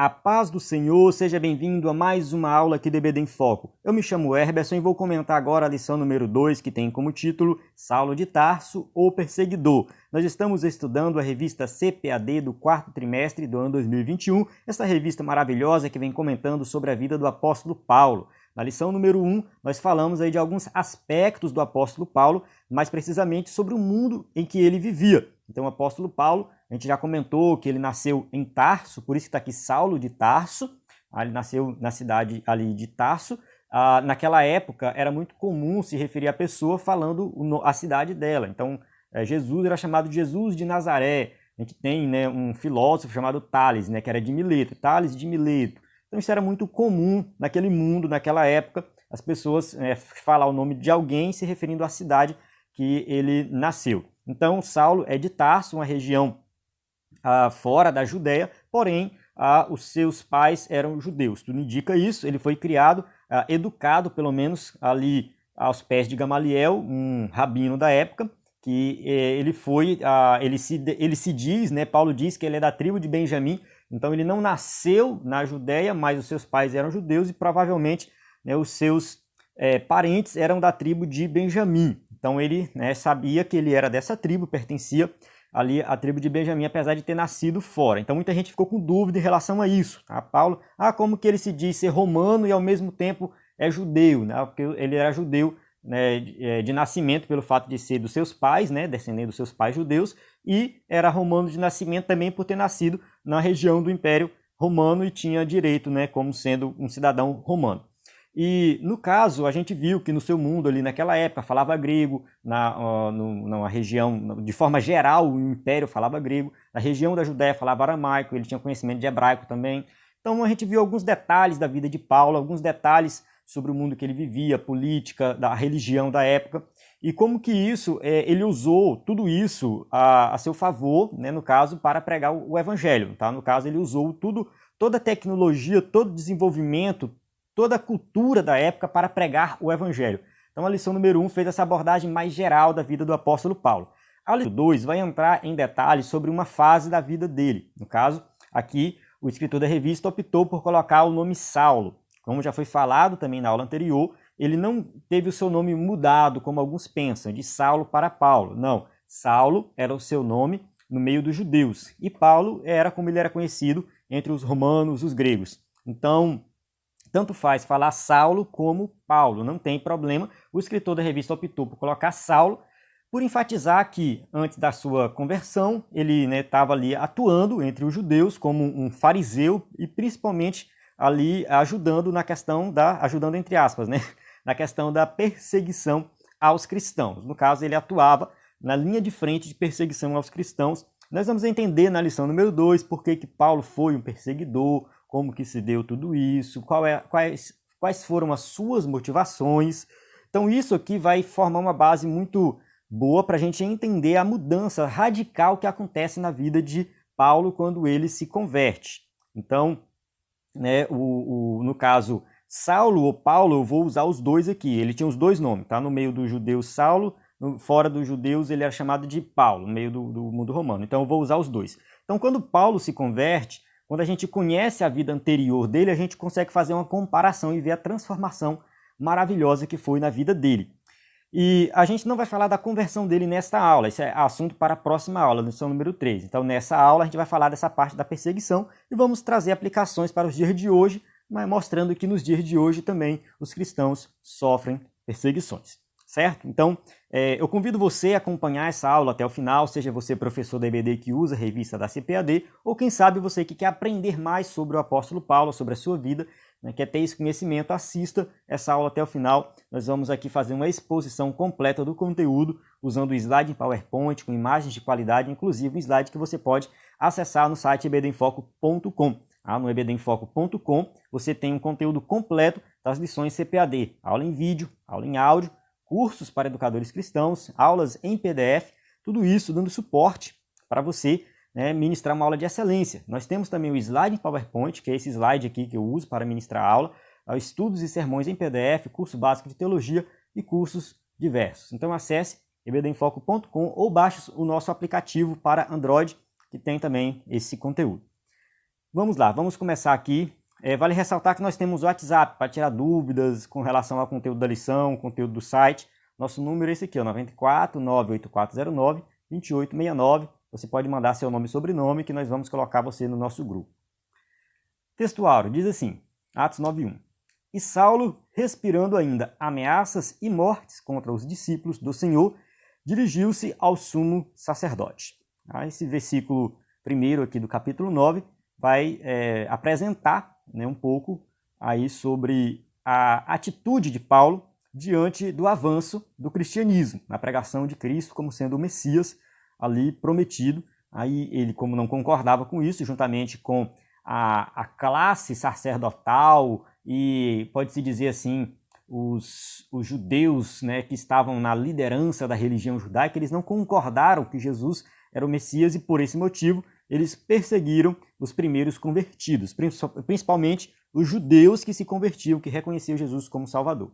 A paz do Senhor, seja bem-vindo a mais uma aula aqui do EBD em Foco. Eu me chamo Herberson e vou comentar agora a lição número 2, que tem como título Saulo de Tarso, ou Perseguidor. Nós estamos estudando a revista CPAD do quarto trimestre do ano 2021, essa revista maravilhosa que vem comentando sobre a vida do apóstolo Paulo. Na lição número 1, nós falamos aí de alguns aspectos do apóstolo Paulo, mais precisamente sobre o mundo em que ele vivia. Então, o apóstolo Paulo, a gente já comentou que ele nasceu em Tarso, por isso que está aqui Saulo de Tarso. Ele nasceu na cidade ali de Tarso. Naquela época, era muito comum se referir à pessoa falando a cidade dela. Então, Jesus era chamado de Jesus de Nazaré. A gente tem, né, um filósofo chamado Tales, né, que era de Mileto, Tales de Mileto. Então, isso era muito comum naquele mundo, naquela época, as pessoas falar o nome de alguém se referindo à cidade que ele nasceu. Então, Saulo é de Tarso, uma região fora da Judéia, porém, os seus pais eram judeus. Tudo indica isso, ele foi criado, educado, pelo menos, ali aos pés de Gamaliel, um rabino da época, que ele se diz, né, Paulo diz que ele é da tribo de Benjamim, então ele não nasceu na Judéia, mas os seus pais eram judeus e provavelmente, né, os seus parentes eram da tribo de Benjamim. Então ele, né, sabia que ele era dessa tribo, pertencia ali à tribo de Benjamim, apesar de ter nascido fora. Então muita gente ficou com dúvida em relação a isso. Paulo, como que ele se diz ser romano e ao mesmo tempo é judeu? Né? Porque ele era judeu, né, de nascimento pelo fato de ser dos seus pais, né, descendendo dos seus pais judeus, e era romano de nascimento também por ter nascido na região do Império Romano e tinha direito, né, como sendo um cidadão romano. E, no caso, a gente viu que no seu mundo ali naquela época falava grego, na região, de forma geral, o Império falava grego, na região da Judéia falava aramaico, ele tinha conhecimento de hebraico também. Então a gente viu alguns detalhes da vida de Paulo, alguns detalhes sobre o mundo que ele vivia, a política, da religião da época, e como que isso, ele usou tudo isso a seu favor, né, no caso, para pregar o evangelho. Tá? No caso, ele usou toda a tecnologia, todo o desenvolvimento, toda a cultura da época para pregar o evangelho. Então a lição número 1 fez essa abordagem mais geral da vida do apóstolo Paulo. A lição 2 vai entrar em detalhes sobre uma fase da vida dele. No caso, aqui o escritor da revista optou por colocar o nome Saulo. Como já foi falado também na aula anterior, ele não teve o seu nome mudado, como alguns pensam, de Saulo para Paulo. Não, Saulo era o seu nome no meio dos judeus. E Paulo era como ele era conhecido entre os romanos, os gregos. Então, tanto faz falar Saulo como Paulo, não tem problema. O escritor da revista optou por colocar Saulo, por enfatizar que, antes da sua conversão, ele estava ali atuando entre os judeus como um fariseu e principalmente ali ajudando na questão ajudando entre aspas, né, na questão da perseguição aos cristãos. No caso, ele atuava na linha de frente de perseguição aos cristãos. Nós vamos entender na lição número 2 por que Paulo foi um perseguidor, como que se deu tudo isso, quais foram as suas motivações. Então isso aqui vai formar uma base muito boa para a gente entender a mudança radical que acontece na vida de Paulo quando ele se converte. Então, né, no caso, Saulo ou Paulo, eu vou usar os dois aqui. Ele tinha os dois nomes, tá? No meio dos judeus, Saulo, fora dos judeus, ele era chamado de Paulo, no meio do mundo romano. Então eu vou usar os dois. Então quando Paulo se converte, quando a gente conhece a vida anterior dele, a gente consegue fazer uma comparação e ver a transformação maravilhosa que foi na vida dele. E a gente não vai falar da conversão dele nesta aula, isso é assunto para a próxima aula, lição número 3. Então, nessa aula, a gente vai falar dessa parte da perseguição e vamos trazer aplicações para os dias de hoje, mas mostrando que nos dias de hoje também os cristãos sofrem perseguições. Certo? Então, eu convido você a acompanhar essa aula até o final, seja você professor da EBD que usa a revista da CPAD, ou quem sabe você que quer aprender mais sobre o apóstolo Paulo, sobre a sua vida, né, quer ter esse conhecimento, assista essa aula até o final. Nós vamos aqui fazer uma exposição completa do conteúdo, usando o slide em PowerPoint, com imagens de qualidade, inclusive um slide que você pode acessar no site ebdenfoco.com. No ebdenfoco.com você tem um conteúdo completo das lições CPAD, aula em vídeo, aula em áudio, cursos para educadores cristãos, aulas em PDF, tudo isso dando suporte para você, né, ministrar uma aula de excelência. Nós temos também o slide em PowerPoint, que é esse slide aqui que eu uso para ministrar a aula, estudos e sermões em PDF, curso básico de teologia e cursos diversos. Então acesse ebdenfoco.com ou baixe o nosso aplicativo para Android, que tem também esse conteúdo. Vamos lá, vamos começar aqui. Vale ressaltar que nós temos o WhatsApp para tirar dúvidas com relação ao conteúdo da lição, conteúdo do site. Nosso número é esse aqui, ó, 94 98409 2869. Você pode mandar seu nome e sobrenome que nós vamos colocar você no nosso grupo. Textuário diz assim, Atos 9:1. E Saulo, respirando ainda ameaças e mortes contra os discípulos do Senhor, dirigiu-se ao sumo sacerdote. Esse versículo primeiro aqui do capítulo 9 vai apresentar, né, um pouco aí sobre a atitude de Paulo diante do avanço do cristianismo, na pregação de Cristo como sendo o Messias ali prometido. Aí ele, como não concordava com isso, juntamente com a classe sacerdotal e, pode-se dizer assim, os judeus, né, que estavam na liderança da religião judaica, eles não concordaram que Jesus era o Messias e, por esse motivo, eles perseguiram os primeiros convertidos, principalmente os judeus que se convertiam, que reconheciam Jesus como Salvador.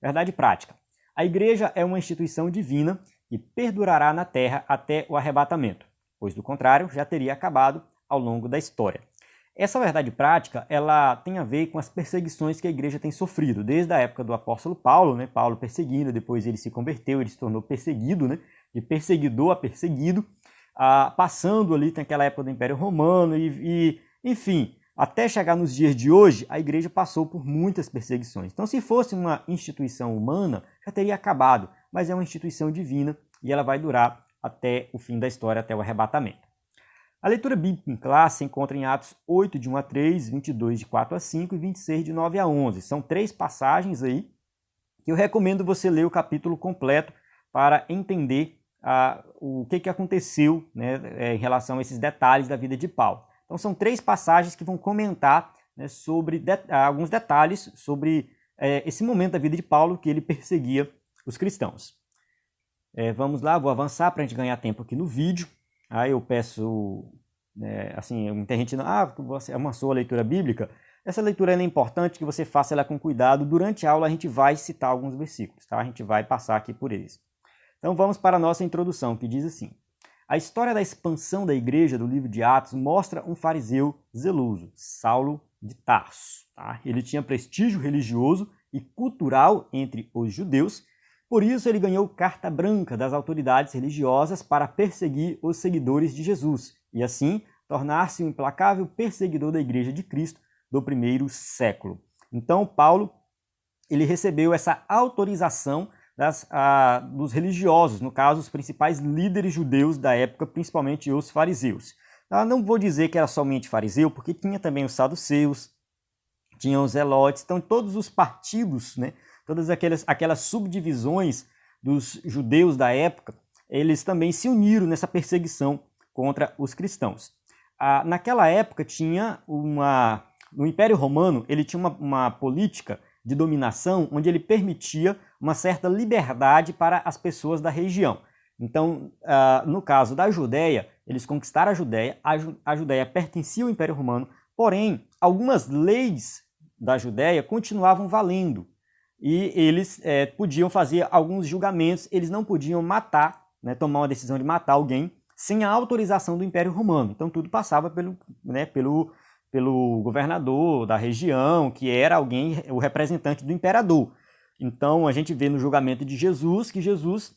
Verdade prática. A igreja é uma instituição divina e perdurará na terra até o arrebatamento, pois, do contrário, já teria acabado ao longo da história. Essa verdade prática, ela tem a ver com as perseguições que a igreja tem sofrido, desde a época do apóstolo Paulo, né? Paulo perseguindo, depois ele se converteu, ele se tornou perseguido, né? De perseguidor a perseguido, passando ali naquela época do Império Romano enfim, até chegar nos dias de hoje, a igreja passou por muitas perseguições. Então, se fosse uma instituição humana, já teria acabado, mas é uma instituição divina e ela vai durar até o fim da história, até o arrebatamento. A leitura bíblica em classe se encontra em Atos 8, de 1 a 3, 22, de 4 a 5 e 26, de 9 a 11. São 3 passagens aí que eu recomendo você ler o capítulo completo para entender o que aconteceu, né, em relação a esses detalhes da vida de Paulo. Então são 3 passagens que vão comentar, né, sobre alguns detalhes sobre esse momento da vida de Paulo que ele perseguia os cristãos. Vamos lá, vou avançar para a gente ganhar tempo aqui no vídeo. Aí eu peço, assim, muita gente, você amansou a leitura bíblica. Essa leitura é importante que você faça ela com cuidado. Durante a aula a gente vai citar alguns versículos, tá? A gente vai passar aqui por eles. Então vamos para a nossa introdução, que diz assim. A história da expansão da igreja do livro de Atos mostra um fariseu zeloso, Saulo de Tarso. Tá? Ele tinha prestígio religioso e cultural entre os judeus. Por isso, ele ganhou carta branca das autoridades religiosas para perseguir os seguidores de Jesus e, assim, tornar-se um implacável perseguidor da Igreja de Cristo do primeiro século. Então, Paulo ele recebeu essa autorização dos religiosos, no caso, os principais líderes judeus da época, principalmente os fariseus. Não vou dizer que era somente fariseu, porque tinha também os saduceus, tinha os zelotes, então todos os partidos, né? Todas aquelas subdivisões dos judeus da época, eles também se uniram nessa perseguição contra os cristãos. Naquela época tinha no Império Romano, ele tinha uma política de dominação onde ele permitia uma certa liberdade para as pessoas da região. Então, no caso da Judéia, eles conquistaram a Judéia, a Judéia pertencia ao Império Romano, porém, algumas leis da Judéia continuavam valendo. E eles podiam fazer alguns julgamentos, eles não podiam matar, né, tomar uma decisão de matar alguém sem a autorização do Império Romano. Então tudo passava pelo governador da região, que era o representante do imperador. Então a gente vê no julgamento de Jesus que Jesus,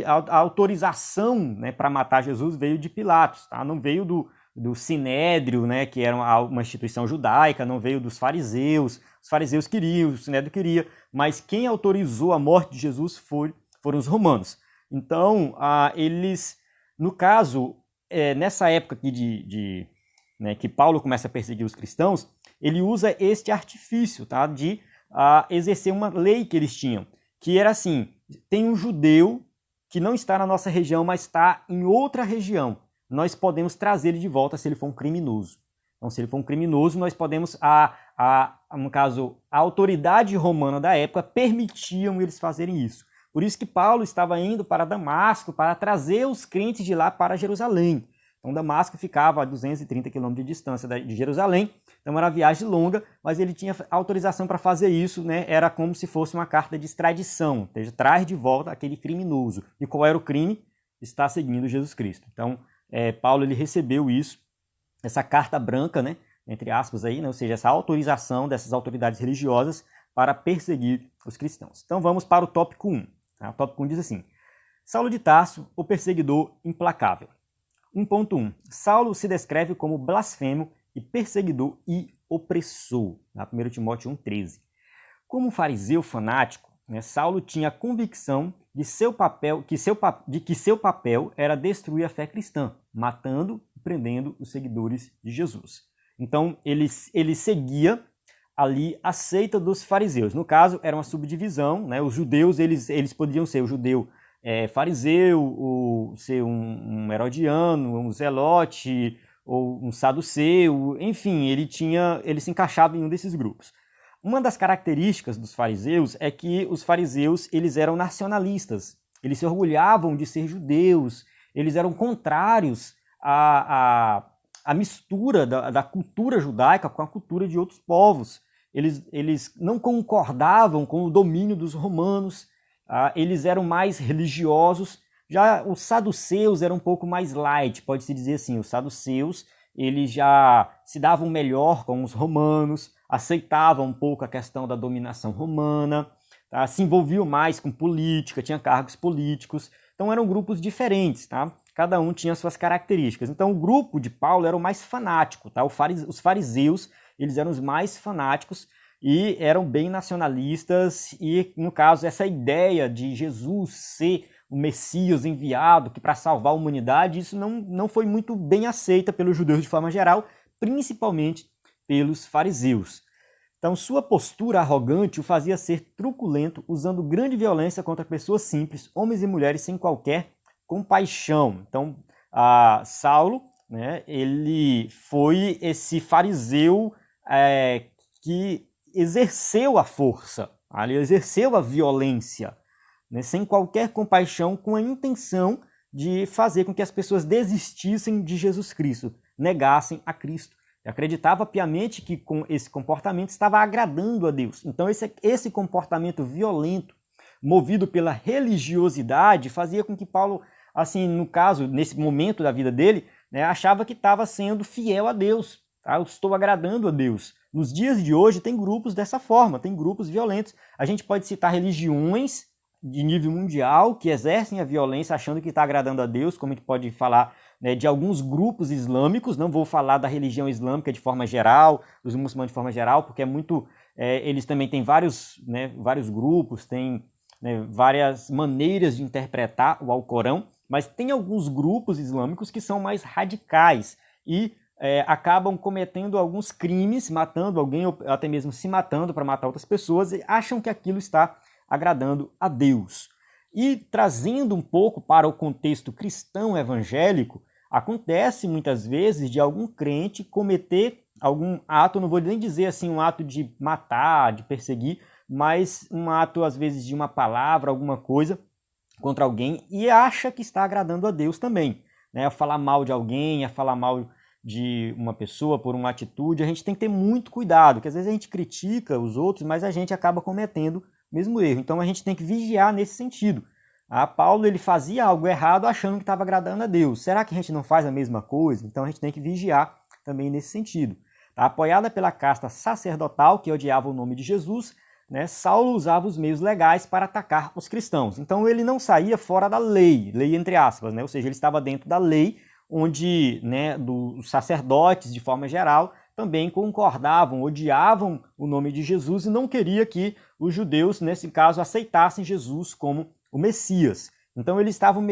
a autorização, né, para matar Jesus veio de Pilatos, tá? Não veio do Sinédrio, né, que era uma instituição judaica, não veio dos fariseus. Os fariseus queriam, o Sinédrio queria, mas quem autorizou a morte de Jesus foram os romanos. Então, eles, no caso, nessa época aqui né, que Paulo começa a perseguir os cristãos, ele usa este artifício, tá, de exercer uma lei que eles tinham, que era assim, tem um judeu que não está na nossa região, mas está em outra região. Nós podemos trazer ele de volta se ele for um criminoso. Então, se ele for um criminoso, nós podemos, no caso, a autoridade romana da época permitiam eles fazerem isso. Por isso que Paulo estava indo para Damasco para trazer os crentes de lá para Jerusalém. Então, Damasco ficava a 230 quilômetros de distância de Jerusalém, então era uma viagem longa, mas ele tinha autorização para fazer isso, né? Era como se fosse uma carta de extradição, ou seja, traz de volta aquele criminoso. E qual era o crime? Está seguindo Jesus Cristo. Então, Paulo ele recebeu isso essa carta branca, né, entre aspas, aí, né, ou seja, essa autorização dessas autoridades religiosas para perseguir os cristãos. Então vamos para o tópico 1. Tá? O tópico 1 diz assim: Saulo de Tarso, o perseguidor implacável. 1.1. Saulo se descreve como blasfemo e perseguidor e opressor. 1 Timóteo 1,13. Como fariseu fanático, né, Saulo tinha a convicção de que seu papel era destruir a fé cristã, matando e prendendo os seguidores de Jesus. Então ele seguia ali a seita dos fariseus. No caso, era uma subdivisão, né? Os judeus eles poderiam ser o judeu fariseu, ser um herodiano, um zelote, ou um saduceu, enfim, ele se encaixava em um desses grupos. Uma das características dos fariseus é que os fariseus eles eram nacionalistas, eles se orgulhavam de ser judeus, eles eram contrários à mistura da cultura judaica com a cultura de outros povos. Eles não concordavam com o domínio dos romanos, eles eram mais religiosos. Já os saduceus eram um pouco mais light, pode-se dizer assim. Os saduceus eles já se davam melhor com os romanos, aceitavam um pouco a questão da dominação romana, tá? Se envolviam mais com política, tinham cargos políticos. Então eram grupos diferentes, tá? Cada um tinha suas características. Então o grupo de Paulo era o mais fanático, tá? Os fariseus eles eram os mais fanáticos e eram bem nacionalistas, e no caso essa ideia de Jesus ser o Messias enviado que para salvar a humanidade, isso não foi muito bem aceita pelos judeus de forma geral, principalmente pelos fariseus. Então sua postura arrogante o fazia ser truculento, usando grande violência contra pessoas simples, homens e mulheres sem qualquer compaixão. Então Saulo, né, ele foi esse fariseu que exerceu a força, ele exerceu a violência, né, sem qualquer compaixão, com a intenção de fazer com que as pessoas desistissem de Jesus Cristo, negassem a Cristo. Acreditava piamente que com esse comportamento estava agradando a Deus. Então esse comportamento violento, movido pela religiosidade, fazia com que Paulo, assim, no caso, nesse momento da vida dele, né, achava que estava sendo fiel a Deus. Eu estou agradando a Deus. Nos dias de hoje tem grupos dessa forma, tem grupos violentos. A gente pode citar religiões de nível mundial que exercem a violência achando que está agradando a Deus, como a gente pode falar, né, de alguns grupos islâmicos. Não vou falar da religião islâmica de forma geral, dos muçulmanos de forma geral, porque é muito... eles também têm vários grupos, têm, né, várias maneiras de interpretar o Alcorão, mas tem alguns grupos islâmicos que são mais radicais e acabam cometendo alguns crimes, matando alguém ou até mesmo se matando para matar outras pessoas, e acham que aquilo está agradando a Deus. E trazendo um pouco para o contexto cristão evangélico, acontece muitas vezes de algum crente cometer algum ato, não vou nem dizer assim um ato de matar, de perseguir, mas um ato às vezes de uma palavra, alguma coisa contra alguém, e acha que está agradando a Deus também, né? A falar mal de alguém, a falar mal de uma pessoa por uma atitude. A gente tem que ter muito cuidado, porque às vezes a gente critica os outros, mas a gente acaba cometendo o mesmo erro. Então a gente tem que vigiar nesse sentido. Paulo ele fazia algo errado achando que estava agradando a Deus. Será que a gente não faz a mesma coisa? Então a gente tem que vigiar também nesse sentido. Apoiada pela casta sacerdotal que odiava o nome de Jesus, né, Saulo usava os meios legais para atacar os cristãos. Então ele não saía fora da lei entre aspas, né? Ou seja, ele estava dentro da lei, onde, né, os sacerdotes, de forma geral, também concordavam, odiavam o nome de Jesus e não queria que os judeus, nesse caso, aceitassem Jesus como o Messias. Então eles estavam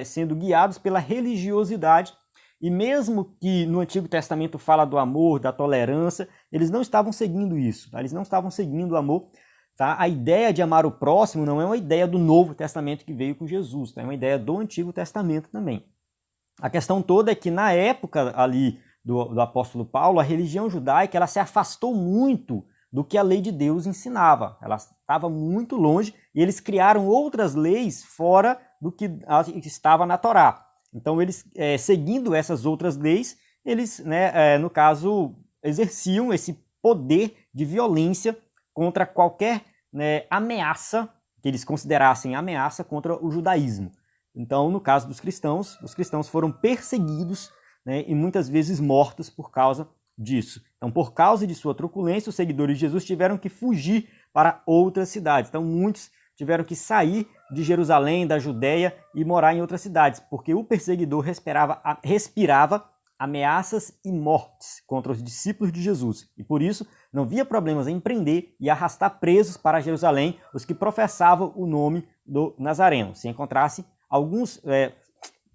sendo guiados pela religiosidade, e mesmo que no Antigo Testamento fala do amor, da tolerância, eles não estavam seguindo isso, tá? Eles não estavam seguindo o amor. Tá? A ideia de amar o próximo não é uma ideia do Novo Testamento que veio com Jesus, tá? É uma ideia do Antigo Testamento também. A questão toda é que na época ali do apóstolo Paulo, a religião judaica ela se afastou muito do que a lei de Deus ensinava. Ela estava muito longe e eles criaram outras leis fora do que estava na Torá. Então eles, seguindo essas outras leis, eles, né, no caso, exerciam esse poder de violência contra qualquer, né, ameaça que eles considerassem ameaça contra o judaísmo. Então, no caso dos cristãos, os cristãos foram perseguidos, né, e muitas vezes mortos por causa disso. Então, por causa de sua truculência, os seguidores de Jesus tiveram que fugir para outras cidades. Então, muitos tiveram que sair de Jerusalém, da Judéia e morar em outras cidades, porque o perseguidor respirava ameaças e mortes contra os discípulos de Jesus. E por isso, não via problemas em prender e arrastar presos para Jerusalém os que professavam o nome do Nazareno. Se encontrasse alguns,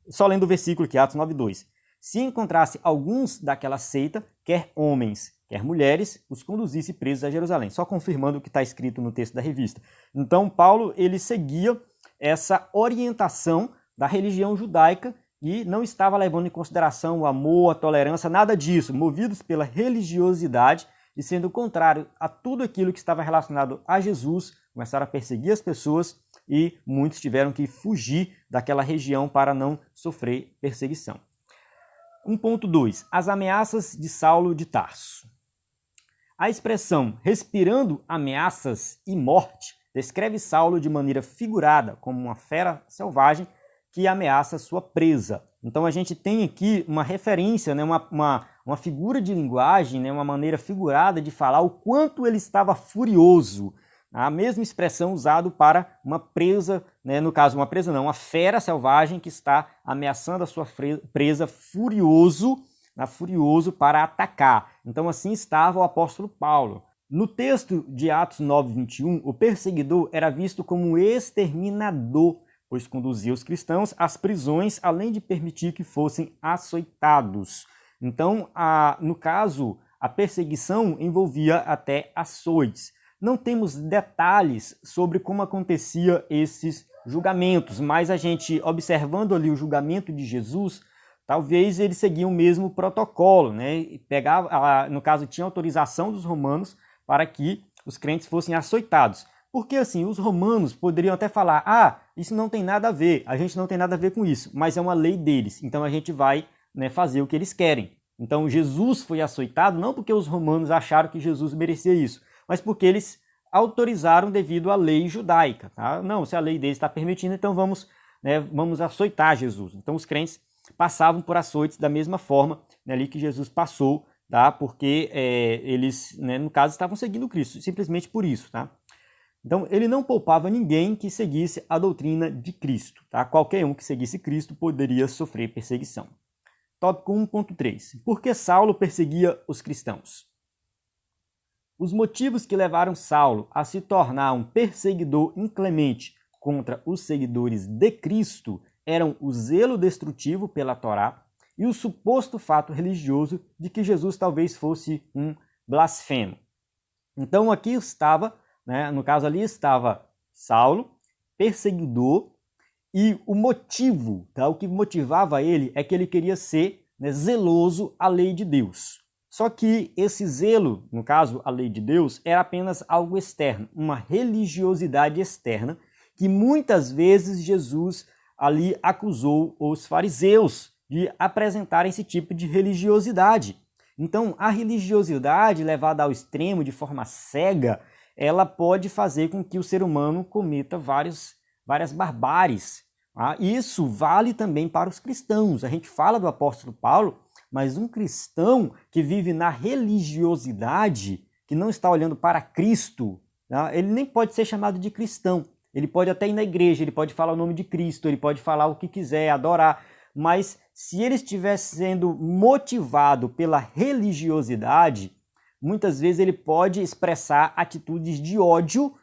só lendo o versículo aqui, Atos 9:2. Se encontrasse alguns daquela seita, quer homens, quer mulheres, os conduzisse presos a Jerusalém. Só confirmando o que está escrito no texto da revista. Então, Paulo, ele seguia essa orientação da religião judaica e não estava levando em consideração o amor, a tolerância, nada disso. Movidos pela religiosidade e sendo contrário a tudo aquilo que estava relacionado a Jesus, começaram a perseguir as pessoas e muitos tiveram que fugir daquela região para não sofrer perseguição. 1.2. As ameaças de Saulo de Tarso. A expressão respirando ameaças e morte descreve Saulo de maneira figurada como uma fera selvagem que ameaça sua presa. Então a gente tem aqui uma referência, né, uma figura de linguagem, né, uma maneira figurada de falar o quanto ele estava furioso. A mesma expressão usada para uma presa, né, no caso uma presa não, uma fera selvagem que está ameaçando a sua presa furioso para atacar. Então assim estava o apóstolo Paulo. No texto de Atos 9:21, o perseguidor era visto como um exterminador, pois conduzia os cristãos às prisões, além de permitir que fossem açoitados. Então, no caso, a perseguição envolvia até açoites. Não temos detalhes sobre como acontecia esses julgamentos, mas a gente, observando ali o julgamento de Jesus, talvez eles seguiam o mesmo protocolo, né? No caso, tinha autorização dos romanos para que os crentes fossem açoitados. Porque assim, os romanos poderiam até falar, isso não tem nada a ver, a gente não tem nada a ver com isso, mas é uma lei deles, então a gente vai, né, fazer o que eles querem. Então Jesus foi açoitado não porque os romanos acharam que Jesus merecia isso, mas porque eles autorizaram devido à lei judaica. Tá? Não, se a lei deles está permitindo, então vamos açoitar Jesus. Então os crentes passavam por açoites da mesma forma, né, ali que Jesus passou, tá? Porque eles, né, no caso, estavam seguindo Cristo, simplesmente por isso. Tá? Então, ele não poupava ninguém que seguisse a doutrina de Cristo. Tá? Qualquer um que seguisse Cristo poderia sofrer perseguição. Tópico 1.3. Por que Saulo perseguia os cristãos? Os motivos que levaram Saulo a se tornar um perseguidor inclemente contra os seguidores de Cristo eram o zelo destrutivo pela Torá e o suposto fato religioso de que Jesus talvez fosse um blasfemo. Então, aqui estava, né, no caso ali estava Saulo, perseguidor, e o motivo, tá, o que motivava ele é que ele queria ser, né, zeloso à lei de Deus. Só que esse zelo, no caso a lei de Deus, era apenas algo externo, uma religiosidade externa, que muitas vezes Jesus ali acusou os fariseus de apresentarem esse tipo de religiosidade. Então, a religiosidade levada ao extremo de forma cega, ela pode fazer com que o ser humano cometa várias barbáries. Tá? Isso vale também para os cristãos. A gente fala do apóstolo Paulo, mas um cristão que vive na religiosidade, que não está olhando para Cristo, tá? Ele nem pode ser chamado de cristão. Ele pode até ir na igreja, ele pode falar o nome de Cristo, ele pode falar o que quiser, adorar, mas se ele estiver sendo motivado pela religiosidade, muitas vezes ele pode expressar atitudes de ódio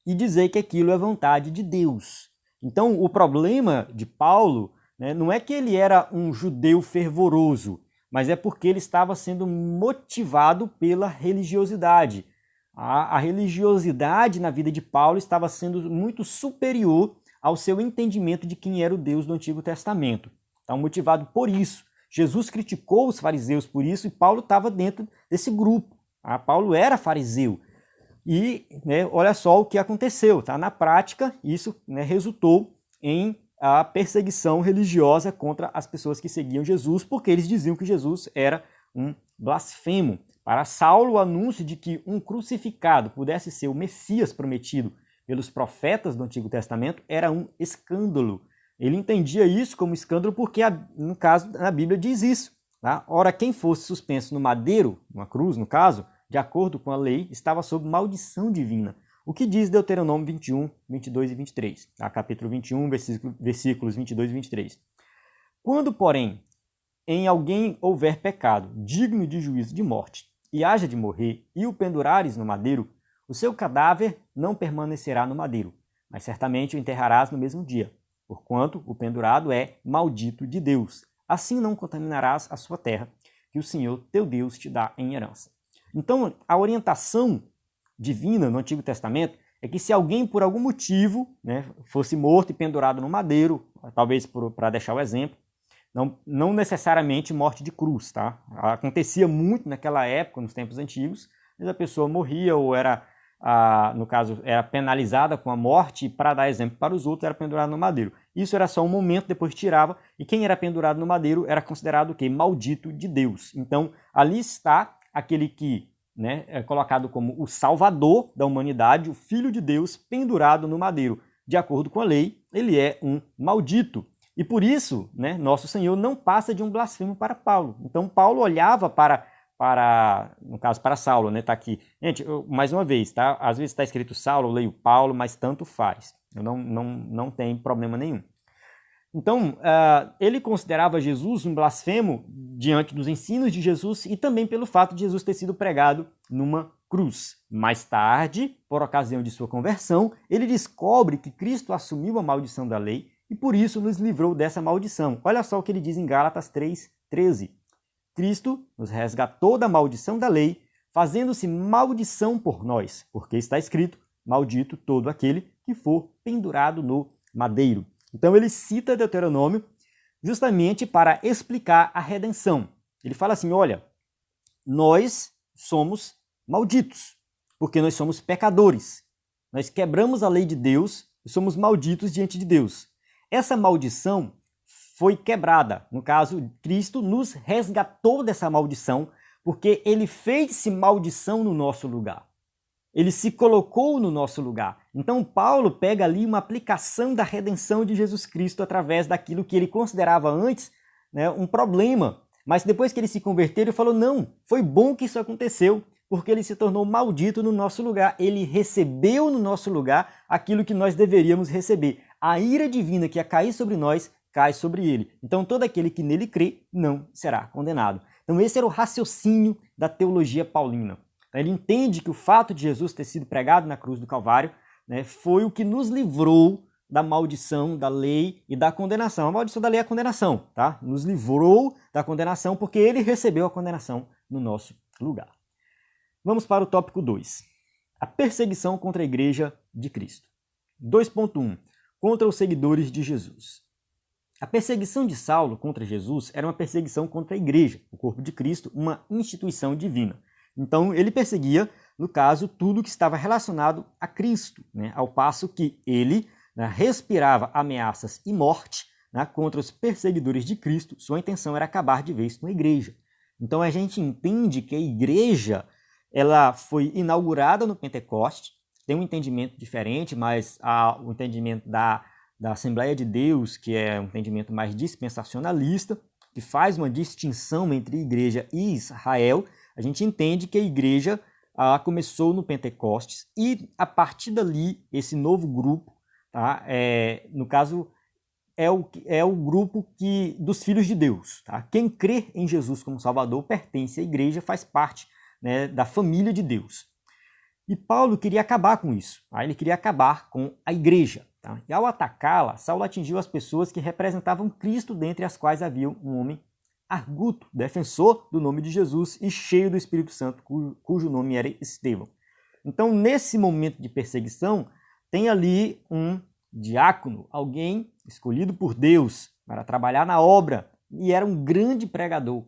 e dizer que aquilo é vontade de Deus. Então, o problema de Paulo, né, não é que ele era um judeu fervoroso, mas é porque ele estava sendo motivado pela religiosidade. A religiosidade na vida de Paulo estava sendo muito superior ao seu entendimento de quem era o Deus do Antigo Testamento. Então, motivado por isso. Jesus criticou os fariseus por isso e Paulo estava dentro desse grupo. Tá? Paulo era fariseu. E, né, olha só o que aconteceu. Tá? Na prática, isso, né, resultou em a perseguição religiosa contra as pessoas que seguiam Jesus, porque eles diziam que Jesus era um blasfemo. Para Saulo, o anúncio de que um crucificado pudesse ser o Messias prometido pelos profetas do Antigo Testamento era um escândalo. Ele entendia isso como escândalo porque, no caso, na Bíblia diz isso. Tá? Ora, quem fosse suspenso no madeiro, uma cruz no caso, de acordo com a lei, estava sob maldição divina. O que diz Deuteronômio 21, 22 e 23, tá? Capítulo 21, versículos 22 e 23. Quando, porém, em alguém houver pecado digno de juízo de morte, e haja de morrer, e o pendurares no madeiro, o seu cadáver não permanecerá no madeiro, mas certamente o enterrarás no mesmo dia, porquanto o pendurado é maldito de Deus. Assim não contaminarás a sua terra, que o Senhor teu Deus te dá em herança. Então, a orientação divina no Antigo Testamento é que se alguém, por algum motivo, né, fosse morto e pendurado no madeiro, talvez para deixar o exemplo, não necessariamente morte de cruz, tá? Acontecia muito naquela época, nos tempos antigos, mas a pessoa morria ou era, no caso, era penalizada com a morte, e para dar exemplo para os outros, era pendurado no madeiro. Isso era só um momento, depois tirava, e quem era pendurado no madeiro era considerado o quê? Maldito de Deus. Então, ali está aquele que, né, é colocado como o salvador da humanidade, o Filho de Deus, pendurado no madeiro. De acordo com a lei, ele é um maldito. E por isso, né, nosso Senhor não passa de um blasfemo para Paulo. Então, Paulo olhava no caso, para Saulo, né, tá aqui. Gente, mais uma vez, tá? Às vezes está escrito Saulo, eu leio Paulo, mas tanto faz. Eu não tem problema nenhum. Então, ele considerava Jesus um blasfemo diante dos ensinos de Jesus e também pelo fato de Jesus ter sido pregado numa cruz. Mais tarde, por ocasião de sua conversão, ele descobre que Cristo assumiu a maldição da lei e por isso nos livrou dessa maldição. Olha só o que ele diz em Gálatas 3:13. Cristo nos resgatou da maldição da lei, fazendo-se maldição por nós, porque está escrito, maldito todo aquele que for pendurado no madeiro. Então ele cita Deuteronômio justamente para explicar a redenção. Ele fala assim, olha, nós somos malditos, porque nós somos pecadores. Nós quebramos a lei de Deus e somos malditos diante de Deus. Essa maldição foi quebrada. No caso, Cristo nos resgatou dessa maldição, porque ele fez-se maldição no nosso lugar. Ele se colocou no nosso lugar. Então, Paulo pega ali uma aplicação da redenção de Jesus Cristo através daquilo que ele considerava antes, né, um problema. Mas depois que ele se converteu, ele falou, não, foi bom que isso aconteceu, porque ele se tornou maldito no nosso lugar. Ele recebeu no nosso lugar aquilo que nós deveríamos receber. A ira divina que ia cair sobre nós, cai sobre ele. Então, todo aquele que nele crê não será condenado. Então, esse era o raciocínio da teologia paulina. Ele entende que o fato de Jesus ter sido pregado na cruz do Calvário, né, foi o que nos livrou da maldição da lei e da condenação. A maldição da lei é a condenação, tá? Nos livrou da condenação porque ele recebeu a condenação no nosso lugar. Vamos para o tópico 2. A perseguição contra a igreja de Cristo. 2.1. Contra os seguidores de Jesus. A perseguição de Saulo contra Jesus era uma perseguição contra a igreja, o corpo de Cristo, uma instituição divina. Então, ele perseguia, no caso, tudo que estava relacionado a Cristo, né? Ao passo que ele, né, respirava ameaças e morte, né, contra os perseguidores de Cristo. Sua intenção era acabar de vez com a igreja. Então, a gente entende que a igreja ela foi inaugurada no Pentecoste, tem um entendimento diferente, mas o entendimento da Assembleia de Deus, que é um entendimento mais dispensacionalista, que faz uma distinção entre igreja e Israel, a gente entende que a igreja começou no Pentecostes e, a partir dali, esse novo grupo, tá? No caso, é o grupo dos filhos de Deus. Tá? Quem crê em Jesus como Salvador pertence à igreja, faz parte, né, da família de Deus. E Paulo queria acabar com isso. Tá? Ele queria acabar com a igreja. Tá? E ao atacá-la, Saulo atingiu as pessoas que representavam Cristo, dentre as quais havia um homem arguto, defensor do nome de Jesus e cheio do Espírito Santo, cujo nome era Estevão. Então, nesse momento de perseguição, tem ali um diácono, alguém escolhido por Deus para trabalhar na obra, e era um grande pregador,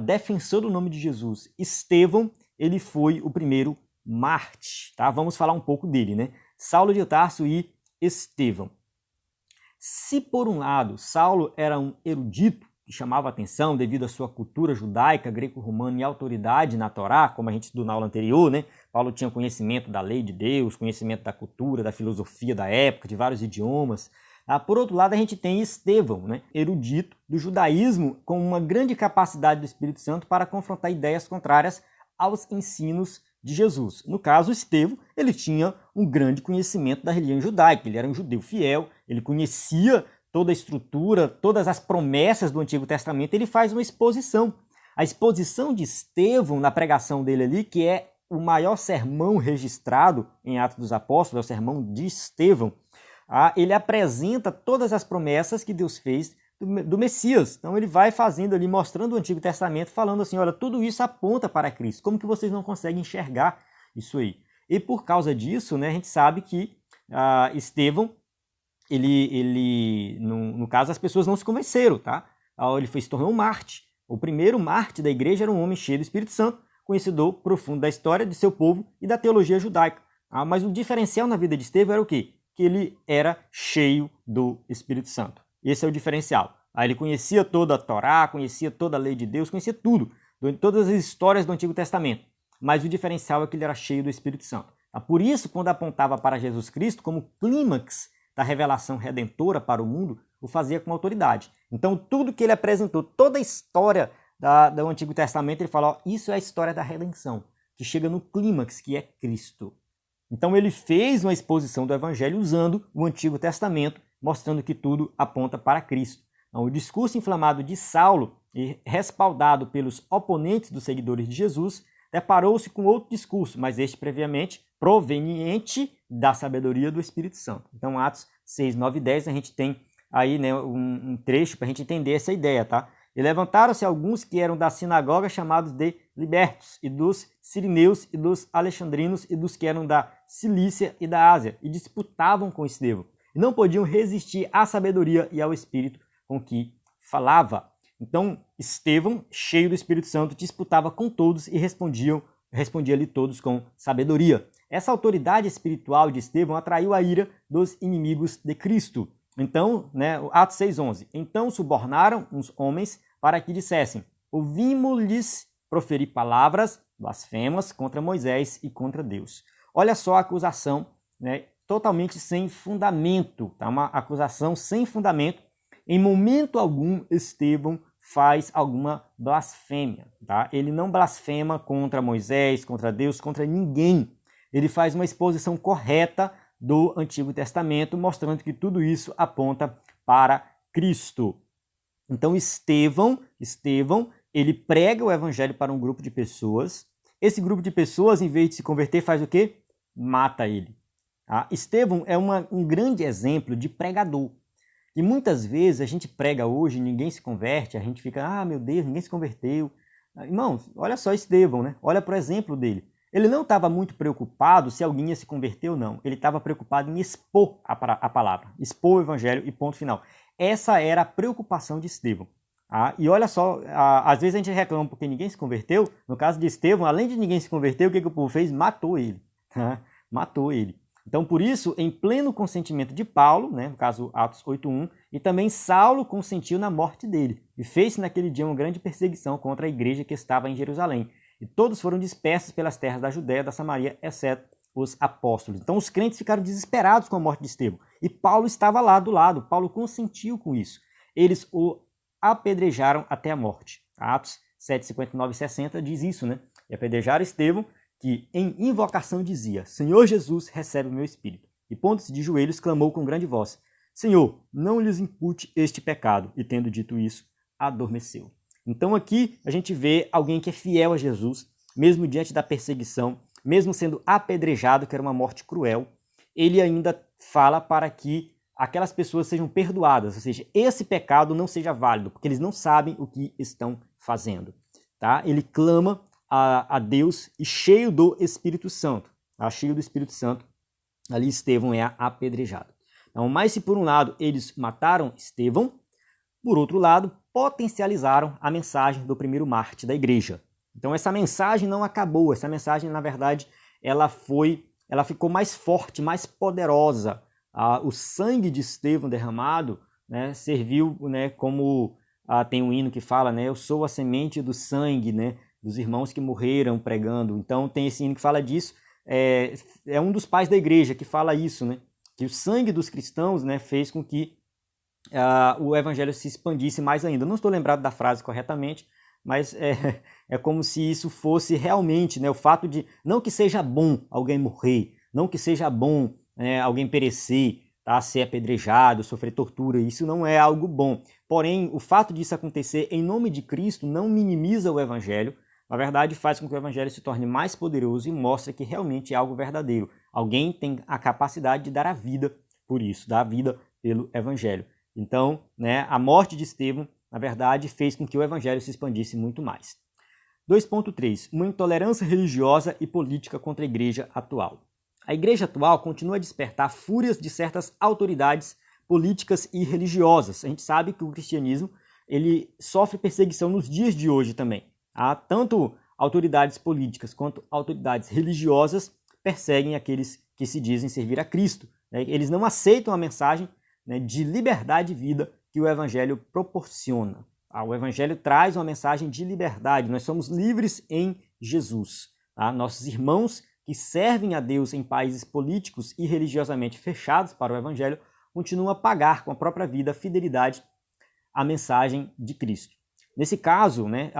defensor do nome de Jesus. Estevão, ele foi o primeiro Marte. Tá? Vamos falar um pouco dele, né? Saulo de Tarso e Estevão. Se, por um lado, Saulo era um erudito, que chamava atenção devido à sua cultura judaica, greco-romana e autoridade na Torá, como a gente estudou na aula anterior, né? Paulo tinha conhecimento da lei de Deus, conhecimento da cultura, da filosofia da época, de vários idiomas, Por outro lado, a gente tem Estevão, né, erudito do judaísmo, com uma grande capacidade do Espírito Santo para confrontar ideias contrárias aos ensinos de Jesus. No caso, Estevão, ele tinha um grande conhecimento da religião judaica, ele era um judeu fiel, ele conhecia toda a estrutura, todas as promessas do Antigo Testamento, ele faz uma exposição. A exposição de Estevão na pregação dele ali, que é o maior sermão registrado em Atos dos Apóstolos, é o sermão de Estevão, ele apresenta todas as promessas que Deus fez do Messias. Então ele vai fazendo ali, mostrando o Antigo Testamento, falando assim, olha, tudo isso aponta para Cristo. Como que vocês não conseguem enxergar isso aí? E por causa disso, né, a gente sabe que Estevão, no caso, as pessoas não se convenceram, tá? Ele se tornou um Marte. O primeiro Marte da igreja era um homem cheio do Espírito Santo, conhecedor profundo da história de seu povo e da teologia judaica. Mas o diferencial na vida de Estevão era o quê? Que ele era cheio do Espírito Santo. Esse é o diferencial. Ele conhecia toda a Torá, conhecia toda a lei de Deus, conhecia tudo, todas as histórias do Antigo Testamento. Mas o diferencial é que ele era cheio do Espírito Santo. Por isso, quando apontava para Jesus Cristo como clímax da revelação redentora para o mundo, o fazia com autoridade. Então, tudo que ele apresentou, toda a história do Antigo Testamento, ele fala, isso é a história da redenção, que chega no clímax, que é Cristo. Então ele fez uma exposição do Evangelho usando o Antigo Testamento, mostrando que tudo aponta para Cristo. Então, o discurso inflamado de Saulo, e respaldado pelos oponentes dos seguidores de Jesus, deparou-se com outro discurso, mas este previamente proveniente da sabedoria do Espírito Santo. Então, Atos 6, 9 e 10, a gente tem aí, né, um trecho para a gente entender essa ideia, tá? E levantaram-se alguns que eram da sinagoga, chamados de libertos, e dos sirineus, e dos alexandrinos, e dos que eram da Cilícia e da Ásia, e disputavam com Estevão. E não podiam resistir à sabedoria e ao Espírito com que falava. Então, Estevão, cheio do Espírito Santo, disputava com todos e respondia-lhe todos com sabedoria. Essa autoridade espiritual de Estevão atraiu a ira dos inimigos de Cristo. Então, né, Atos 6,11. Então subornaram uns homens para que dissessem, ouvimos-lhes proferir palavras blasfemas contra Moisés e contra Deus. Olha só a acusação, né, totalmente sem fundamento, tá? Uma acusação sem fundamento. Em momento algum, Estevão faz alguma blasfêmia. Tá? Ele não blasfema contra Moisés, contra Deus, contra ninguém. Ele faz uma exposição correta do Antigo Testamento, mostrando que tudo isso aponta para Cristo. Então Estevão, ele prega o evangelho para um grupo de pessoas. Esse grupo de pessoas, em vez de se converter, faz o quê? Mata ele. Estevão é um grande exemplo de pregador. E muitas vezes a gente prega hoje, ninguém se converte, a gente fica, meu Deus, ninguém se converteu. Irmãos, olha só Estevão, né? Olha para o exemplo dele. Ele não estava muito preocupado se alguém ia se converter ou não. Ele estava preocupado em expor a palavra, expor o evangelho e ponto final. Essa era a preocupação de Estevão. E olha só, às vezes a gente reclama porque ninguém se converteu. No caso de Estevão, além de ninguém se converter, o que o povo fez? Matou ele. Matou ele. Então, por isso, em pleno consentimento de Paulo, né, no caso Atos 8.1, e também Saulo consentiu na morte dele. E fez-se naquele dia uma grande perseguição contra a igreja que estava em Jerusalém. E todos foram dispersos pelas terras da Judéia, da Samaria, exceto os apóstolos. Então os crentes ficaram desesperados com a morte de Estevão. E Paulo estava lá do lado. Paulo consentiu com isso. Eles o apedrejaram até a morte. Atos 7:59 e 60 diz isso, né? E apedrejaram Estevão, que em invocação dizia, Senhor Jesus, recebe o meu espírito. E pondo-se de joelhos, clamou com grande voz, Senhor, não lhes impute este pecado. E tendo dito isso, adormeceu. Então aqui a gente vê alguém que é fiel a Jesus, mesmo diante da perseguição, mesmo sendo apedrejado, que era uma morte cruel, ele ainda fala para que aquelas pessoas sejam perdoadas, ou seja, esse pecado não seja válido, porque eles não sabem o que estão fazendo. Tá? Ele clama a Deus e cheio do Espírito Santo. Cheio do Espírito Santo, ali Estevão é apedrejado. Então, mas se por um lado eles mataram Estevão, por outro lado, potencializaram a mensagem do primeiro mártir da igreja. Então essa mensagem não acabou, essa mensagem, na verdade, ela ficou mais forte, mais poderosa. O sangue de Estevão derramado, né, serviu, né, como tem um hino que fala, né, eu sou a semente do sangue, né, dos irmãos que morreram pregando. Então tem esse hino que fala disso, é um dos pais da igreja que fala isso, né, que o sangue dos cristãos, né, fez com que o evangelho se expandisse mais ainda. Eu não estou lembrado da frase corretamente, mas é como se isso fosse realmente, né, o fato de, não que seja bom alguém morrer, não que seja bom, né, alguém perecer, tá, ser apedrejado, sofrer tortura, isso não é algo bom. Porém, o fato disso acontecer em nome de Cristo não minimiza o evangelho, na verdade faz com que o evangelho se torne mais poderoso e mostra que realmente é algo verdadeiro. Alguém tem a capacidade de dar a vida por isso, dar a vida pelo evangelho. Então, né, a morte de Estevão, na verdade, fez com que o evangelho se expandisse muito mais. 2.3. Uma intolerância religiosa e política contra a igreja atual. A igreja atual continua a despertar fúrias de certas autoridades políticas e religiosas. A gente sabe que o cristianismo ele sofre perseguição nos dias de hoje também. Tanto autoridades políticas quanto autoridades religiosas perseguem aqueles que se dizem servir a Cristo. Eles não aceitam a mensagem, né, de liberdade e vida que o evangelho proporciona. O evangelho traz uma mensagem de liberdade, nós somos livres em Jesus. Nossos irmãos que servem a Deus em países políticos e religiosamente fechados para o evangelho continuam a pagar com a própria vida a fidelidade à mensagem de Cristo. Nesse caso, né,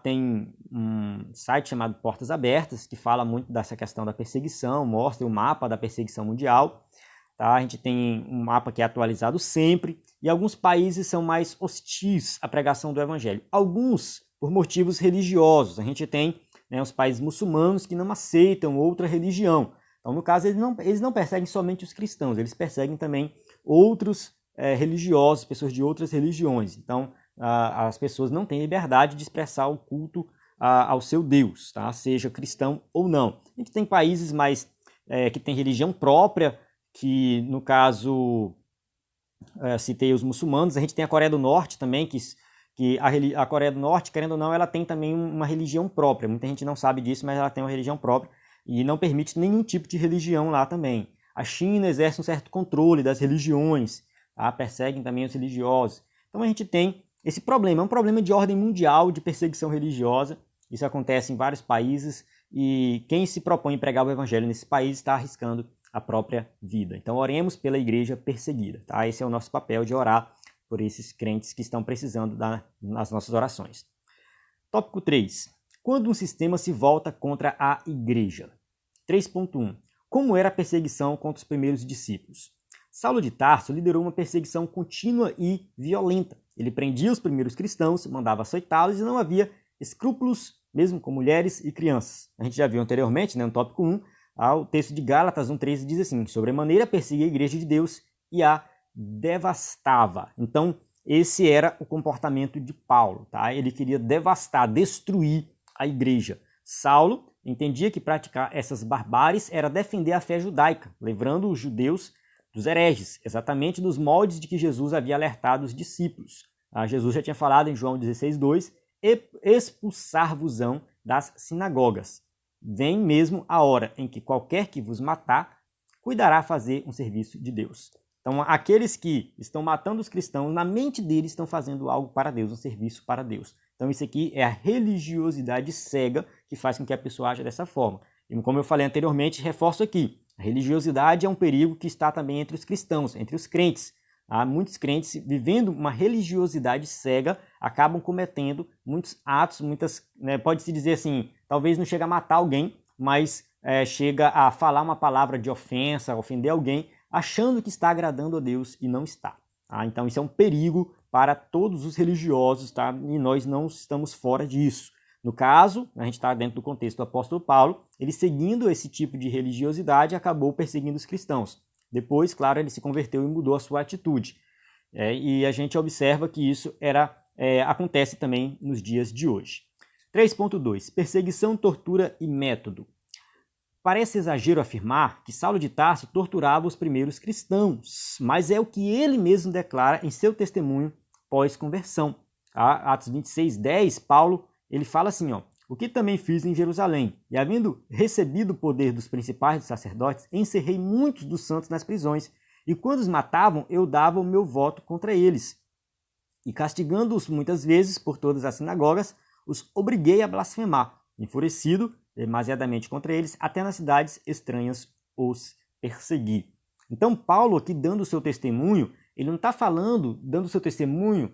tem um site chamado Portas Abertas, que fala muito dessa questão da perseguição, mostra o mapa da perseguição mundial. A gente tem um mapa que é atualizado sempre, e alguns países são mais hostis à pregação do evangelho. Alguns por motivos religiosos. A gente tem, né, os países muçulmanos que não aceitam outra religião. Então, no caso, eles não perseguem somente os cristãos, eles perseguem também outros religiosos, pessoas de outras religiões. Então, as pessoas não têm liberdade de expressar o culto ao seu Deus, tá? Seja cristão ou não. A gente tem países mais que têm religião própria, que no caso citei os muçulmanos. A gente tem a Coreia do Norte também, que a Coreia do Norte, querendo ou não, ela tem também uma religião própria. Muita gente não sabe disso, mas ela tem uma religião própria e não permite nenhum tipo de religião lá também. A China exerce um certo controle das religiões, perseguem também os religiosos. Então a gente tem esse problema, é um problema de ordem mundial de perseguição religiosa. Isso acontece em vários países e quem se propõe a pregar o evangelho nesse país está arriscando a própria vida. Então oremos pela igreja perseguida, tá? Esse é o nosso papel, de orar por esses crentes que estão precisando nas nossas orações. Tópico 3. Quando um sistema se volta contra a igreja. 3.1. Como era a perseguição contra os primeiros discípulos? Saulo de Tarso liderou uma perseguição contínua e violenta. Ele prendia os primeiros cristãos, mandava açoitá-los e não havia escrúpulos, mesmo com mulheres e crianças. A gente já viu anteriormente, né, no tópico 1, o texto de Gálatas 1,13 diz assim: sobremaneira perseguia a igreja de Deus e a devastava. Então, esse era o comportamento de Paulo, tá? Ele queria devastar, destruir a igreja. Saulo entendia que praticar essas barbáries era defender a fé judaica, livrando os judeus dos hereges, exatamente dos moldes de que Jesus havia alertado os discípulos. Jesus já tinha falado em João 16,2: expulsar-vos-ão das sinagogas. Vem mesmo a hora em que qualquer que vos matar cuidará fazer um serviço de Deus. Então, aqueles que estão matando os cristãos, na mente deles estão fazendo algo para Deus, um serviço para Deus. Então, isso aqui é a religiosidade cega que faz com que a pessoa aja dessa forma. E como eu falei anteriormente, reforço aqui, a religiosidade é um perigo que está também entre os cristãos, entre os crentes. Há muitos crentes vivendo uma religiosidade cega, acabam cometendo muitos atos, pode-se dizer assim, talvez não chega a matar alguém, mas chega a falar uma palavra de ofensa, ofender alguém, achando que está agradando a Deus e não está. Então isso é um perigo para todos os religiosos, tá? E nós não estamos fora disso. No caso, a gente está dentro do contexto do apóstolo Paulo, ele seguindo esse tipo de religiosidade acabou perseguindo os cristãos. Depois, claro, ele se converteu e mudou a sua atitude. E a gente observa que isso acontece também nos dias de hoje. 3.2. Perseguição, tortura e método. Parece exagero afirmar que Saulo de Tarso torturava os primeiros cristãos, mas é o que ele mesmo declara em seu testemunho pós-conversão. Atos 26:10, Paulo ele fala assim: o que também fiz em Jerusalém, e havendo recebido o poder dos principais dos sacerdotes, encerrei muitos dos santos nas prisões, e quando os matavam, eu dava o meu voto contra eles. E castigando-os muitas vezes por todas as sinagogas, os obriguei a blasfemar. Enfurecido demasiadamente contra eles, até nas cidades estranhas os persegui. Então Paulo, aqui dando o seu testemunho, Ele não está falando, dando seu testemunho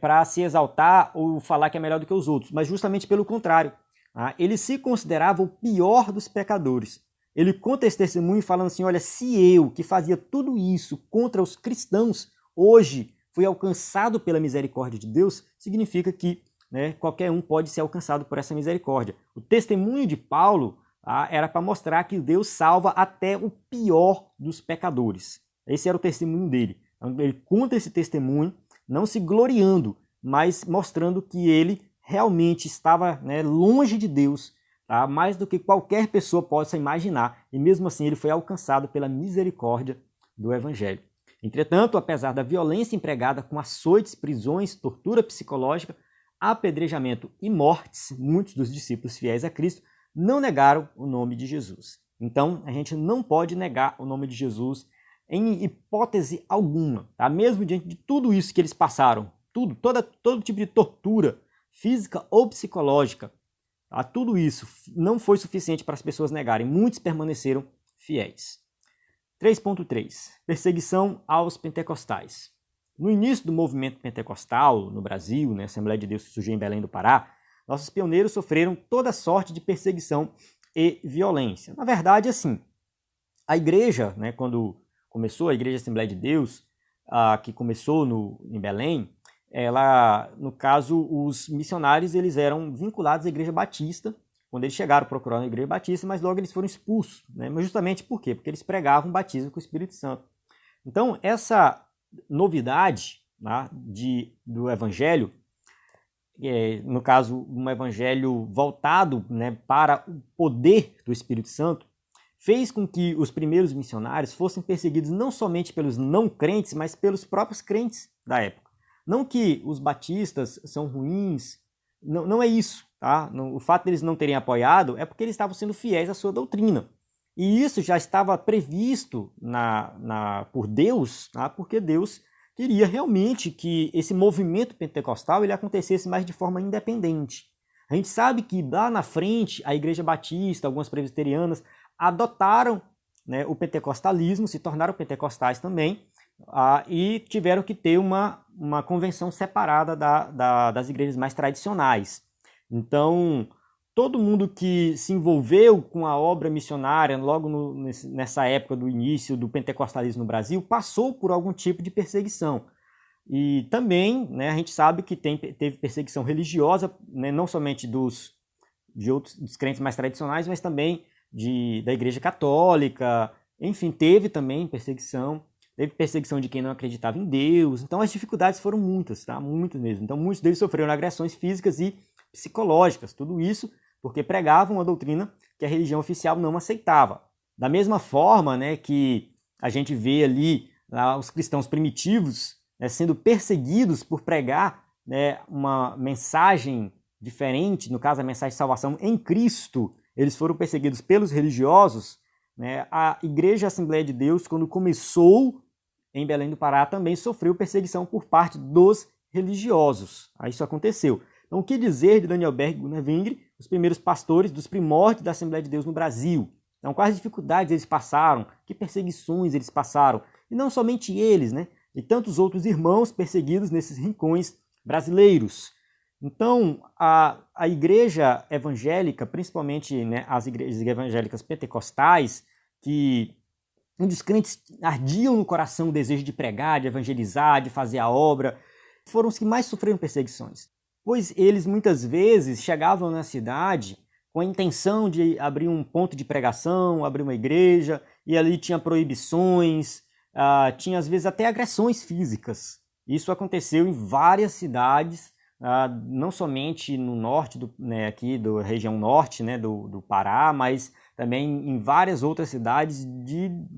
para se exaltar ou falar que é melhor do que os outros, mas justamente pelo contrário. Tá? Ele se considerava o pior dos pecadores. Ele conta esse testemunho falando assim, olha, se eu, que fazia tudo isso contra os cristãos, hoje fui alcançado pela misericórdia de Deus, significa que, né, qualquer um pode ser alcançado por essa misericórdia. O testemunho de Paulo era para mostrar que Deus salva até o pior dos pecadores. Esse era o testemunho dele. Então, ele conta esse testemunho, não se gloriando, mas mostrando que ele realmente estava, né, longe de Deus, tá? Mais do que qualquer pessoa possa imaginar, e mesmo assim ele foi alcançado pela misericórdia do Evangelho. Entretanto, apesar da violência empregada com açoites, prisões, tortura psicológica, apedrejamento e mortes, muitos dos discípulos fiéis a Cristo não negaram o nome de Jesus. Então, a gente não pode negar o nome de Jesus em hipótese alguma, tá? Mesmo diante de tudo isso que eles passaram, todo tipo de tortura, física ou psicológica, tá? Tudo isso não foi suficiente para as pessoas negarem. Muitos permaneceram fiéis. 3.3. Perseguição aos pentecostais. No início do movimento pentecostal no Brasil, né, Assembleia de Deus que surgiu em Belém do Pará, nossos pioneiros sofreram toda sorte de perseguição e violência. Na verdade, assim, a igreja, né, quando começou, a Igreja Assembleia de Deus, que começou em Belém, ela, no caso, os missionários eles eram vinculados à Igreja Batista, quando eles chegaram procurando a Igreja Batista, mas logo eles foram expulsos. Né? Mas justamente por quê? Porque eles pregavam o batismo com o Espírito Santo. Então, essa novidade, né, do Evangelho, no caso, um Evangelho voltado, né, para o poder do Espírito Santo, fez com que os primeiros missionários fossem perseguidos não somente pelos não crentes, mas pelos próprios crentes da época. Não que os batistas são ruins, não é isso. Tá? O fato deles não terem apoiado é porque eles estavam sendo fiéis à sua doutrina. E isso já estava previsto por Deus, tá? Porque Deus queria realmente que esse movimento pentecostal ele acontecesse mais de forma independente. A gente sabe que lá na frente a Igreja Batista, algumas presbiterianas, adotaram, né, o pentecostalismo, se tornaram pentecostais também, e tiveram que ter uma convenção separada das igrejas mais tradicionais. Então, todo mundo que se envolveu com a obra missionária logo nessa época do início do pentecostalismo no Brasil passou por algum tipo de perseguição. E também, né, a gente sabe que teve perseguição religiosa, né, não somente dos crentes mais tradicionais, mas também da Igreja Católica. Enfim, teve também perseguição. Teve perseguição de quem não acreditava em Deus. Então as dificuldades foram muitas, tá? Muitas mesmo. Então muitos deles sofreram agressões físicas e psicológicas. Tudo isso porque pregavam uma doutrina que a religião oficial não aceitava. Da mesma forma, né, que a gente vê ali os cristãos primitivos, né, sendo perseguidos por pregar, né, uma mensagem diferente, no caso a mensagem de salvação em Cristo, eles foram perseguidos pelos religiosos. Né? A Igreja Assembleia de Deus, quando começou em Belém do Pará, também sofreu perseguição por parte dos religiosos. Aí isso aconteceu. Então, o que dizer de Daniel Berg e Gunnar Wingre, os primeiros pastores dos primórdios da Assembleia de Deus no Brasil? Então, quais dificuldades eles passaram, que perseguições eles passaram, e não somente eles, né? E tantos outros irmãos perseguidos nesses rincões brasileiros. Então, a igreja evangélica, principalmente, né, as igrejas evangélicas pentecostais, onde os crentes ardiam no coração o desejo de pregar, de evangelizar, de fazer a obra, foram os que mais sofreram perseguições. Pois eles muitas vezes chegavam na cidade com a intenção de abrir um ponto de pregação, abrir uma igreja, e ali tinha proibições, tinha às vezes até agressões físicas. Isso aconteceu em várias cidades, não somente no norte, né, aqui da região norte, né, do Pará, mas também em várias outras cidades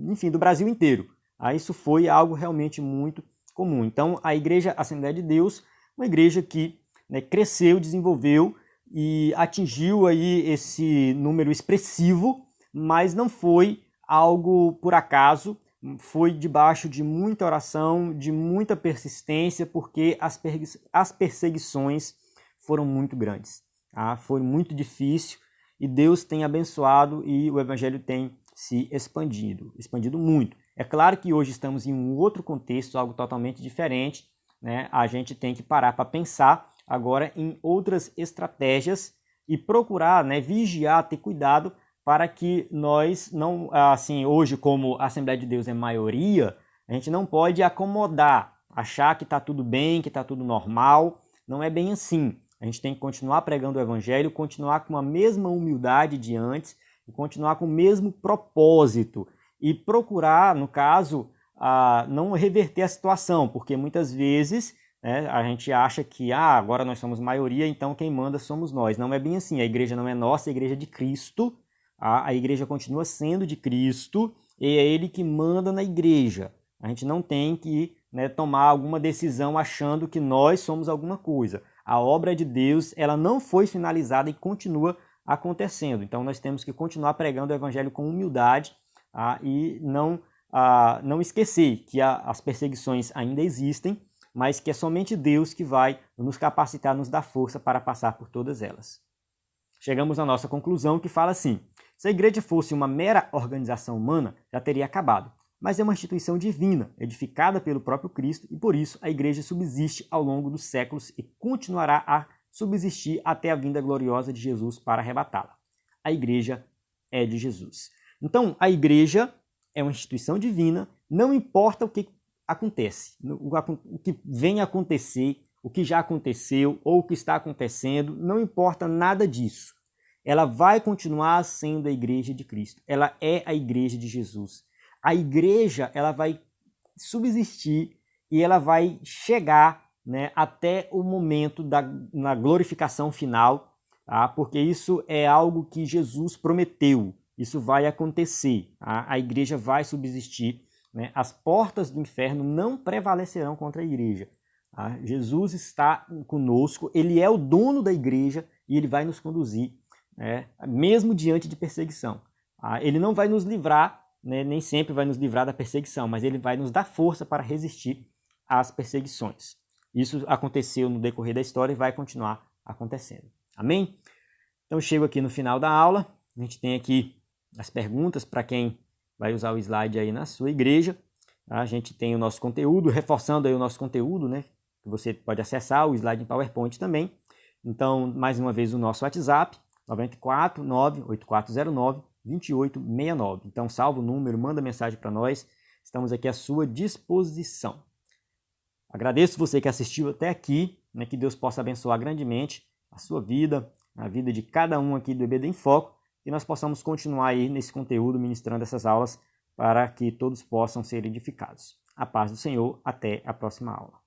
enfim, do Brasil inteiro. Isso foi algo realmente muito comum. Então, a Igreja Assembleia de Deus, uma igreja que, né, cresceu, desenvolveu e atingiu aí esse número expressivo, mas não foi algo por acaso, foi debaixo de muita oração, de muita persistência, porque as perseguições foram muito grandes. Foi muito difícil e Deus tem abençoado e o Evangelho tem se expandido muito. É claro que hoje estamos em um outro contexto, algo totalmente diferente, né? A gente tem que parar para pensar agora em outras estratégias e procurar, né, vigiar, ter cuidado para que nós não, assim, hoje como a Assembleia de Deus é maioria, a gente não pode acomodar, achar que está tudo bem, que está tudo normal. Não é bem assim. A gente tem que continuar pregando o Evangelho, continuar com a mesma humildade de antes e continuar com o mesmo propósito e procurar, no caso, não reverter a situação, porque muitas vezes, né, a gente acha que agora nós somos maioria, então quem manda somos nós. Não é bem assim. A igreja não é nossa, a igreja é de Cristo. A igreja continua sendo de Cristo e é Ele que manda na igreja. A gente não tem que, né, tomar alguma decisão achando que nós somos alguma coisa. A obra de Deus, ela não foi finalizada e continua acontecendo. Então nós temos que continuar pregando o Evangelho com humildade e não esquecer que as perseguições ainda existem, mas que é somente Deus que vai nos capacitar, nos dar força para passar por todas elas. Chegamos à nossa conclusão, que fala assim: se a igreja fosse uma mera organização humana, já teria acabado. Mas é uma instituição divina, edificada pelo próprio Cristo, e por isso a igreja subsiste ao longo dos séculos e continuará a subsistir até a vinda gloriosa de Jesus para arrebatá-la. A igreja é de Jesus. Então, a igreja é uma instituição divina, não importa o que acontece, o que vem a acontecer, o que já aconteceu ou o que está acontecendo, não importa nada disso. Ela vai continuar sendo a igreja de Cristo. Ela é a igreja de Jesus. A igreja, ela vai subsistir e ela vai chegar, né, até o momento na glorificação final, tá? Porque isso é algo que Jesus prometeu. Isso vai acontecer. Tá? A igreja vai subsistir, né? As portas do inferno não prevalecerão contra a igreja. Tá? Jesus está conosco, ele é o dono da igreja e ele vai nos conduzir, mesmo diante de perseguição. Ele não vai nos livrar, né, nem sempre vai nos livrar da perseguição, mas ele vai nos dar força para resistir às perseguições. Isso aconteceu no decorrer da história e vai continuar acontecendo. Amém? Então chego aqui no final da aula. A gente tem aqui as perguntas para quem vai usar o slide aí na sua igreja. A gente tem o nosso conteúdo, reforçando aí o nosso conteúdo, né? Que você pode acessar o slide em PowerPoint também. Então, mais uma vez, o nosso WhatsApp, 94 98409 2869. Então, salva o número, manda mensagem para nós. Estamos aqui à sua disposição. Agradeço você que assistiu até aqui, né? Que Deus possa abençoar grandemente a sua vida, a vida de cada um aqui do EBD em Foco, e nós possamos continuar aí nesse conteúdo, ministrando essas aulas, para que todos possam ser edificados. A paz do Senhor, até a próxima aula.